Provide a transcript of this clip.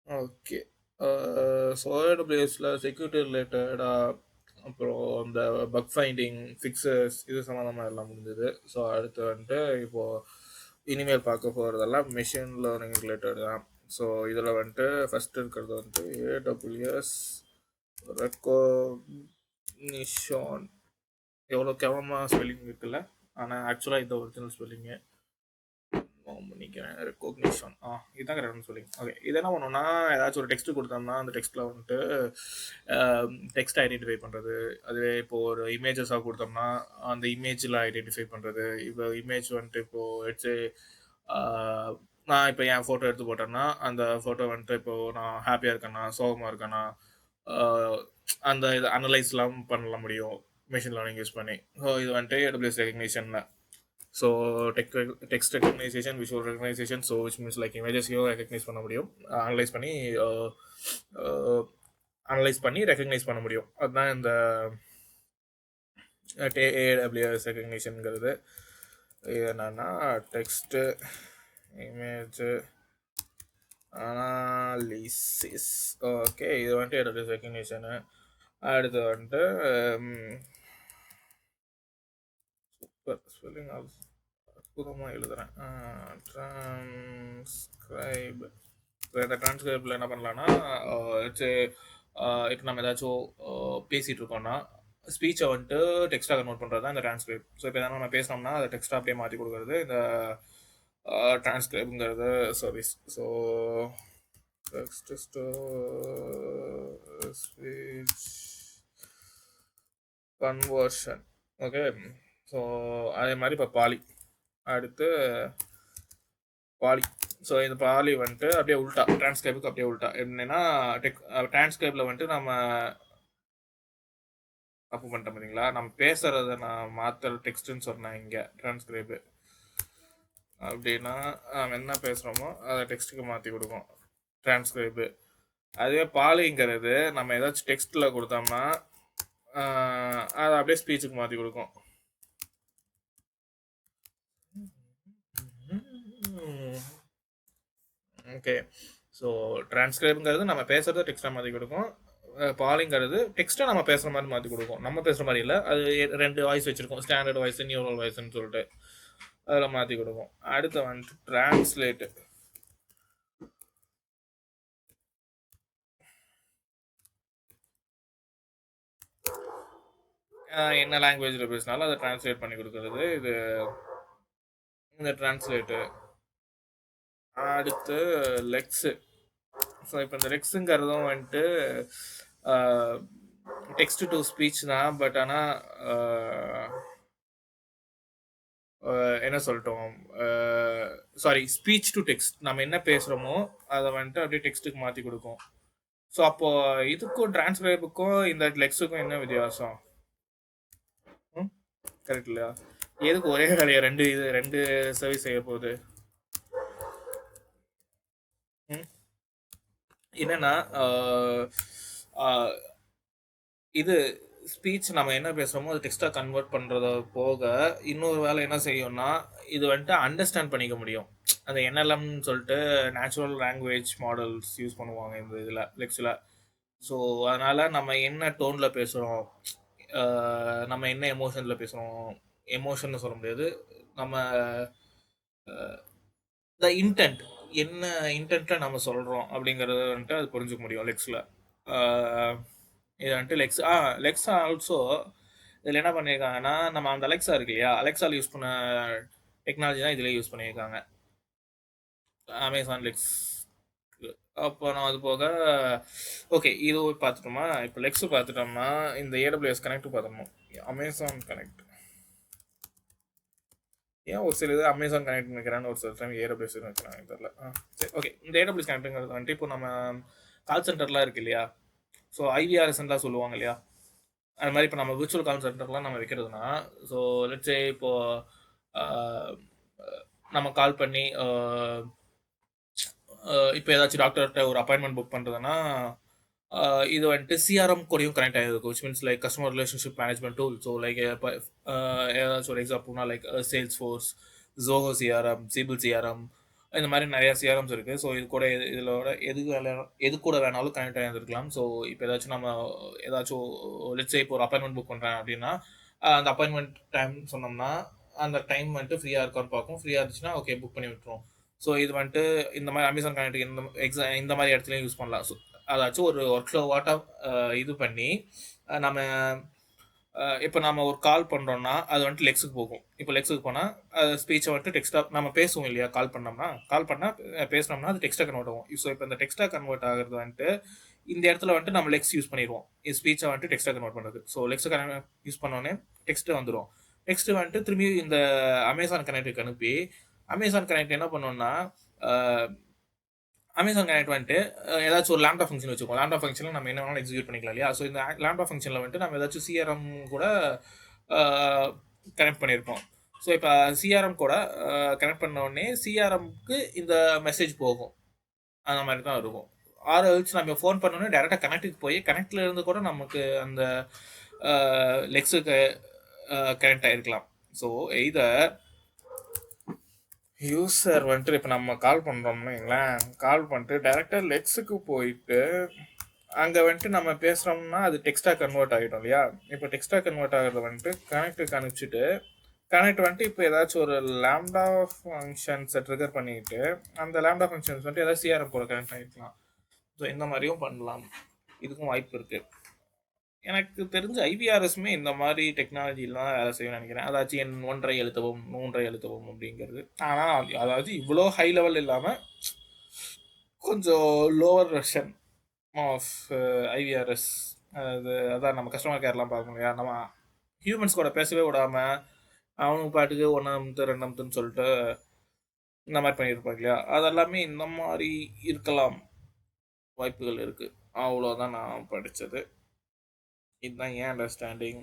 Okay. So AWSல security ரிலேட்டடா அப்புறம் இந்த பக் ஃபைண்டிங், ஃபிக்ஸஸ் இது சம்மந்தமா எல்லாம் முடிஞ்சது. ஸோ அடுத்து வந்துட்டு இப்போ இனிமேல் பார்க்க போகிறதெல்லாம் மெஷின் லேர்னிங் ரிலேட்டட் தான். ஸோ இதில் வந்துட்டு ஃபர்ஸ்ட் இருக்கிறது வந்துட்டு AWS ரெக்கோக்னிஷன். எவ்வளோ கேவலமாக ஸ்பெல்லிங் இருக்குல்ல, ஆனால் ஆக்சுவலாக இந்த ஒரிஜினல் ஸ்பெல்லிங்கு பண்ணிக்கிறேன். ரெக்கோக்னிஷன் இதுதான் கரெக்டான சொல்லிங்க. ஓகே, இது என்ன பண்ணோம்னா ஏதாச்சும் ஒரு டெக்ஸ்ட் கொடுத்தோம்னா அந்த டெக்ஸ்ட்டில் வந்துட்டு டெக்ஸ்ட் ஐடென்டிஃபை பண்ணுறது. அதுவே இப்போ ஒரு இமேஜஸாக கொடுத்தோம்னா அந்த இமேஜில் ஐடென்டிஃபை பண்ணுறது. இப்போ இமேஜ் வந்துட்டு இப்போது எடுத்து நான் இப்போ என் ஃபோட்டோ எடுத்து போட்டேன்னா அந்த ஃபோட்டோ வந்துட்டு இப்போது நான் ஹாப்பியாக இருக்கேன்னா சோகமாக இருக்கேன்னா ஆஹ் அந்த இதை அனலைஸ்லாம் பண்ணல முடியும் மிஷின் லேர்னிங் யூஸ் பண்ணி. ஸோ இது வந்துட்டு AWS ரெகக்னிஷனில். So text recognization, visual recognization, so which means like இமேஜஸையும் ரெகக்னைஸ் பண்ண முடியும், அனலைஸ் பண்ணி ரெகக்னைஸ் பண்ண முடியும். அதுதான் இந்த AWS ரெகக்னிஷனுங்கிறது. இது என்னன்னா டெக்ஸ்ட்டு இமேஜு அனாலிசிஸ். ஓகே, இது வந்துட்டு AWS ரெகக்னிஷனு. அடுத்து வந்துட்டு சூப்பர் ஸ்பெல்லிங் அற்புதமாக எழுதுகிறேன். ட்ரான்ஸ்கிரைப். இந்த ட்ரான்ஸ்கிரைபில் என்ன பண்ணலான்னா இப்போ நம்ம ஏதாச்சும் பேசிகிட்டு இருக்கோம்னா ஸ்பீச்சை வந்துட்டு டெக்ஸ்ட்டாக கன்வெர்ட் பண்ணுறது தான் இந்த ட்ரான்ஸ்கிரைப். ஸோ இப்போ எதனா நம்ம பேசினோம்னா அதை டெக்ஸ்ட்டாக அப்படியே மாற்றி கொடுக்குறது இந்த ட்ரான்ஸ்கிரைபுங்கிறது service. So text speech conversion. Okay, so அதே மாதிரி இப்போ பாலி. அடுத்து பாலி. ஸோ இந்த பாலி வந்துட்டு அப்படியே உல்ட்டா டிரான்ஸ்கிரைபுக்கு அப்படியே உல்ட்டா எப்படின்னா டிரான்ஸ்கிரைபில் வந்துட்டு நம்ம தப்பு பண்ணிட்டோம் பார்த்தீங்களா, நம்ம பேசுகிறத நான் மாற்ற டெக்ஸ்ட்டுன்னு சொன்னேன். இங்கே டிரான்ஸ்கிரைபு அப்படின்னா நம்ம என்ன பேசுகிறோமோ அதை டெக்ஸ்ட்டுக்கு மாற்றி கொடுக்கும் டிரான்ஸ்கிரைபு. அதுவே பாலிங்கிறது நம்ம ஏதாச்சும் டெக்ஸ்ட்டில் கொடுத்தோம்னா அதை அப்படியே ஸ்பீச்சுக்கு மாற்றி கொடுக்கும். ஓகே, ஸோ டிரான்ஸ்கிரைப்ங்கிறது நம்ம பேசுகிறத டெக்ஸ்ட்டாக மாற்றி கொடுக்கும். பாலிங்கிறது டெக்ஸ்ட்டை நம்ம பேசுகிற மாதிரி மாற்றி கொடுக்கும். நம்ம பேசுகிற மாதிரி இல்லை, அது ரெண்டு வாய்ஸ் வச்சுருக்கோம், ஸ்டாண்டர்ட் வாய்ஸ், நியூரல் வாய்ஸ்ன்னு சொல்லிட்டு அதில் மாற்றி கொடுக்கும். அடுத்து வந்துட்டு டிரான்ஸ்லேட்டு. என்ன லாங்குவேஜில் பேசினாலும் அதை டிரான்ஸ்லேட் பண்ணி கொடுக்குறது இது இந்த டிரான்ஸ்லேட்டு. அடுத்து லெக்ஸு. ஸோ இப்போ இந்த லெக்ஸுங்கிறதும் வந்துட்டு டெக்ஸ்ட் டு ஸ்பீச் தான். பட் ஆனால் என்ன சொல்லிட்டோம், சாரி, ஸ்பீச் டு டெக்ஸ்ட். நம்ம என்ன பேசுகிறோமோ அதை வந்துட்டு அப்படியே டெக்ஸ்ட்டுக்கு மாற்றி கொடுக்கும். ஸோ அப்போ இதுக்கும் டிரான்ஸ்கிரைபுக்கும் இந்த லெக்ஸுக்கும் என்ன வித்தியாசம்? கரெக்ட் இல்லையா? எதுக்கு ஒரே வேலையா ரெண்டு சர்வீஸ் செய்ய போகுது? என்னன்னா இது ஸ்பீச் நம்ம என்ன பேசுகிறோமோ அது டெக்ஸ்ட்டாக கன்வெர்ட் பண்ணுறத போக இன்னொரு வேலை என்ன செய்யும்னா இது வந்துட்டு அண்டர்ஸ்டாண்ட் பண்ணிக்க முடியும். அந்த NLMன்னு சொல்லிட்டு நேச்சுரல் லாங்குவேஜ் மாடல்ஸ் யூஸ் பண்ணுவாங்க இந்த இதில் லெக்ஸில். ஸோ அதனால் நம்ம என்ன டோனில் பேசுகிறோம், நம்ம என்ன எமோஷனில் பேசுகிறோம், எமோஷன்னு சொல்ல முடியாது, நம்ம த இன்டென்ட் என்ன இன்டென்ட்டை நம்ம சொல்கிறோம் அப்படிங்கிறத வந்துட்டு அது புரிஞ்சுக்க முடியும் லெக்ஸில். இது வந்துட்டு லெக்ஸா ஆல்சோ இதில் என்ன பண்ணியிருக்காங்கன்னா நம்ம அந்த அலெக்ஸா இருக்கு இல்லையா, அலெக்ஸாவில் யூஸ் பண்ண டெக்னாலஜி தான் இதில் யூஸ் பண்ணியிருக்காங்க, அமேசான் லெக்ஸ். அப்போ நான் அது போக ஓகே இது பார்த்துட்டோமா. இப்போ லெக்ஸு பார்த்துட்டோம்னா இந்த AWS கனெக்ட் பார்த்துடணும். Amazon Connect. ஏன் ஒரு சில இது அமேசான் கனெக்ட் நினைக்கிறான்னு ஒரு சில டைம் AWS நினைக்கிறாங்க தெரியல. சரி, ஓகே. இந்த AWS கனெக்ட்டுங்கிறது வந்துட்டு இப்போ நம்ம கால் சென்டர்லாம் இருக்கு இல்லையா, ஸோ IVRSன்லாம் சொல்லுவாங்க இல்லையா, அது மாதிரி இப்போ நம்ம விர்ச்சுவல் கால் சென்டர்லாம் நம்ம வைக்கிறதுனா, ஸோ லெட்ஸே இப்போது நம்ம கால் பண்ணி இப்போ ஏதாச்சும் டாக்டர்கிட்ட ஒரு அப்பாயின்மெண்ட் புக் பண்ணுறதுன்னா இது வந்துட்டு CRM கூடயும் கனெக்ட் ஆகிருக்கும், which means like customer relationship management tool. So like ஏதாச்சும் ஒரு எக்ஸாம்பிள்னா like Salesforce, Zoho CRM, Siebel CRM, இந்த மாதிரி நிறைய சிஆர்எம்ஸ் இருக்குது. ஸோ இது கூட இதோட எது கூட வேணாலும் கனெக்ட் ஆகிருக்கலாம். ஸோ இப்போ ஏதாச்சும் நம்ம ஏதாச்சும் லெட்ஸ் இப்போ ஒரு அப்பாயின்மெண்ட் புக் பண்ணுறேன் அப்படின்னா அந்த அப்பாயின்மெண்ட் டைம் சொன்னோம்னா அந்த டைம் வந்துட்டு ஃப்ரீயாக இருக்கான்னு பார்க்கும். ஃப்ரீயாக இருந்துச்சுன்னா ஓகே புக் பண்ணி விட்டுரும். ஸோ இது வந்துட்டு இந்த மாதிரி அமேசான் கனெக்ட் இந்த மாதிரி இடத்துலையும் யூஸ் பண்ணலாம். ஸோ அதாச்சும் ஒரு ஒர்க் ஃப்ளோ வாட்டாக இது பண்ணி நம்ம இப்போ நம்ம ஒரு கால் பண்ணுறோம்னா அது வந்துட்டு லெக்ஸுக்கு போகும். இப்போ லெக்ஸுக்கு போனால் அது ஸ்பீச்சை வந்துட்டு டெக்ஸ்ட்டாக நம்ம பேசுவோம் இல்லையா, கால் பண்ணால் பேசினோம்னா அது டெக்ஸ்ட்டாக கன்வெர்ட் ஆகும். ஸோ இப்போ இந்த டெக்ஸ்ட்டாக கன்வெர்ட் ஆகிறது வந்துட்டு இந்த இடத்துல வந்துட்டு நம்ம லெக்ஸ் யூஸ் பண்ணிடுவோம். இது ஸ்பீச்சை வந்துட்டு டெக்ஸ்ட்டாக கன்வெர்ட் பண்ணுறது. ஸோ லெக்ஸை யூஸ் பண்ணோடனே டெக்ஸ்ட்டு வந்துடும். டெக்ஸ்ட்டு வந்துட்டு திரும்பி இந்த அமேசான் கனெக்ட்டுக்கு அனுப்பி அமேசான் கனெக்ட் என்ன பண்ணோம்னா அமேசான் கனெக்ட் வந்துட்டு ஏதாச்சும் ஒரு லேம்டா ஃபங்க்ஷன் வச்சுக்கோம். லேம்டா ஃபங்க்ஷனில் நம்ம என்ன வேணாலும் எக்ஸிக்யூட் பண்ணிக்கலாம் இல்லையா. ஸோ இந்த லேம்டா ஃபங்க்ஷனில் வந்துட்டு நம்ம ஏதாச்சும் சிஆர்எம் கூட கனெக்ட் பண்ணியிருப்போம். ஸோ இப்போ சிஆர்எம் கூட கனெக்ட் பண்ண உடனே சிஆர்எம்க்கு இந்த மெசேஜ் போகும். அந்த மாதிரி தான் இருக்கும். ஆர் எல்ஸ் நம்ம ஃபோன் பண்ணோன்னே டேரெக்டாக கனெக்ட்டுக்கு போய் கனெக்டில் இருந்து கூட நமக்கு அந்த லெக்ஸுக்கு கனெக்ட் ஆகிருக்கலாம். ஸோ இதை யூசர் வந்துட்டு இப்போ நம்ம கால் பண்ணுறோம்னு வைங்களேன், கால் பண்ணிட்டு டேரெக்டாக லெக்ஸுக்கு போயிட்டு அங்கே வந்துட்டு நம்ம பேசுகிறோம்னா அது டெக்ஸ்ட்டாக கன்வெர்ட் ஆகிடும் இல்லையா. இப்போ டெக்ஸ்ட்டாக கன்வெர்ட் ஆகிறது வந்துட்டு கனெக்ட்டுக்கு அனுப்பிச்சிட்டு கனெக்ட் வந்துட்டு இப்போ ஏதாச்சும் ஒரு லேம்டா ஃபங்க்ஷன்ஸை ட்ரிகர் பண்ணிக்கிட்டு அந்த லேம்டா ஃபங்க்ஷன்ஸ் வந்துட்டு ஏதாவது சிஆர்எம் கூட கனெக்ட் ஆகிக்கலாம். ஸோ இந்த மாதிரியும் பண்ணலாம். இதுக்கும் வாய்ப்பு இருக்குது. எனக்கு தெரிஞ்ச ஐவிஆர்எஸ்மே இந்த மாதிரி டெக்னாலஜிலாம் வேலை செய்யணும்னு நினைக்கிறேன். அதாச்சும் என் 1.5 எழுத்தவும் 3.5 எழுத்தவும் அப்படிங்கிறது. ஆனால் அதாவது இவ்வளோ ஹை லெவல் இல்லாமல் கொஞ்சம் லோவர் வெர்ஷன் ஆஃப் ஐவிஆர்எஸ். அதான் நம்ம கஸ்டமர் கேர்லாம் பார்க்கணும் இல்லையா, நம்ம ஹியூமன்ஸ் கூட பேசவே விடாமல் அவனுக்கு பாட்டுக்கு 1 2 சொல்லிட்டு இந்த மாதிரி பண்ணியிருப்பாங்க இல்லையா. அதெல்லாமே இந்த மாதிரி இருக்கலாம், வாய்ப்புகள் இருக்குது. அவ்வளோதான் நான் படித்தது. இதுதான் ஏன் அண்டர்ஸ்டாண்டிங்.